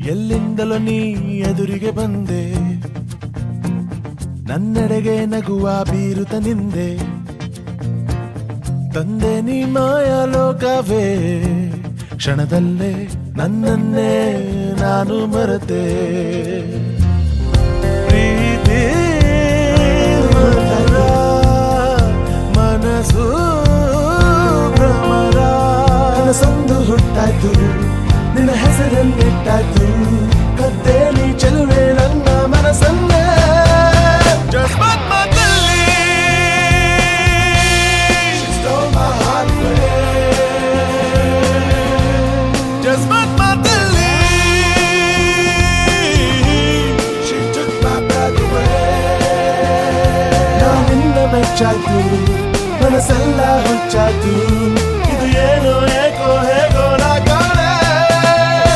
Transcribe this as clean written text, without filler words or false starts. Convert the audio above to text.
ಎಲ್ಲಿಂದಲೋ ನೀ ಎದುರಿಗೆ ಬಂದೆ, ನನ್ನೆಡೆಗೆ ನಗುವ ಬೀರುತ್ತ ನಿಂದೆ. ತಂದೆ ನೀ ಮಾಯಾಲೋಕವೇ, ಕ್ಷಣದಲ್ಲೇ ನನ್ನನ್ನೇ ನಾನು ಮರೆತೆ. ಪ್ರೀತಿ ಮಧುರ, ಮನಸ್ಸು ಭ್ರಮರ. ಕನಸೊಂದು ಹುಟ್ಟಾಯ್ತು, ನಿನ್ನ ಹೆಸರನ್ನಿಟ್ಟಾಯ್ತು. ಕತ್ತೆ ನೀ ಚೆಲುವೆ ನನ್ನ ಮನಸ್ಸನ್ನೇ. ಜಸ್ಮತ್ ಮಾತಲ್ಲಿ She stole my heart away. ಜಸ್ಮತ್ ಮಾತಲ್ಲಿ She took my breath away. ನಾನಿನ್ನ ಮೆಚ್ಚಾಯ್ತು, ಮನಸ್ಸೆಲ್ಲ ಹುಚ್ಚಾಯ್ತು. ಇದು ಏನೋ